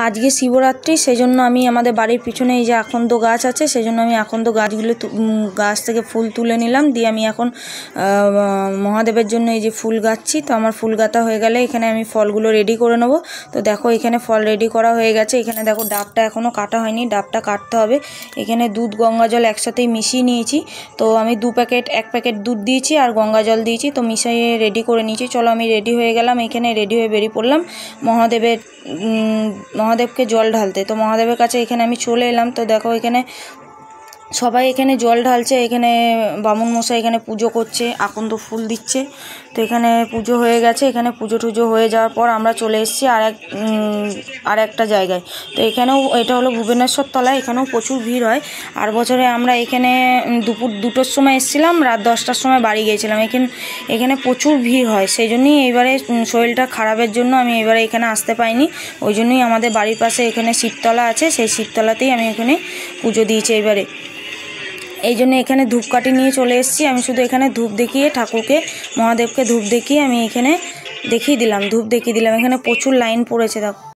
আজকে শিবরাত্রি, সেই জন্য আমি আমাদের বাড়ির পিছনে এই যে আকন্দ গাছ আছে, সেই জন্য আমি আকন্দ গাছগুলো গাছ থেকে ফুল তুলে নিলাম, দিয়ে আমি এখন মহাদেবের জন্য এই যে ফুল গাচ্ছি। তো আমার ফুল গাঁথা হয়ে গেলে এখানে আমি ফলগুলো রেডি করে নেবো। তো দেখো এখানে ফল রেডি করা হয়ে গেছে। এখানে দেখো ডাবটা এখনও কাটা হয়নি, ডাবটা কাটতে হবে। এখানে দুধ গঙ্গা জল একসাথেই মিশিয়ে নিয়েছি। তো আমি এক প্যাকেট দুধ দিয়েছি আর গঙ্গা জল দিয়েছি, তো মিশিয়ে রেডি করে নিয়েছি। চলো আমি রেডি হয়ে গেলাম, এখানে রেডি হয়ে বেরিয়ে পড়লাম মহাদেবকে জল ঢালতে। তো মহাদেবের কাছে এখানে আমি চলে এলাম। তো দেখো এখানে সবাই এখানে জল ঢালছে, এখানে বামুন মশাই এখানে পুজো করছে, আকন্দ ফুল দিচ্ছে। তো এখানে পুজো হয়ে গেছে। এখানে পুজো টুজো হয়ে যাওয়ার পর আমরা চলে এসেছি আর একটা জায়গায়। তো এখানেও এটা হলো ভুবনেশ্বর তলায়, এখানেও প্রচুর ভিড় হয়। আর বছরে আমরা এখানে দুপুর 2টোর সময় এসেছিলাম, রাত 10টার সময় বাড়ি গিয়েছিলাম। এখানে প্রচুর ভিড় হয়, সেই জন্যই এইবারে শরীরটা খারাপের জন্য আমি এবারে এখানে আসতে পাইনি। ওই জন্যই আমাদের বাড়ির পাশে এখানে শিবতলা আছে, সেই শিবতলাতেই আমি এখানে পুজো দিয়েছি এবারে। এই জন্য এখানে ধূপকাঠি নিয়ে চলে এসেছি। আমি শুধু এখানে ধূপ দেখিয়ে ঠাকুরকে, মহাদেবকে ধূপ দেখিয়ে আমি এখানে ধূপ দেখিয়ে দিলাম। এখানে প্রচুর লাইন পড়েছে দেখো।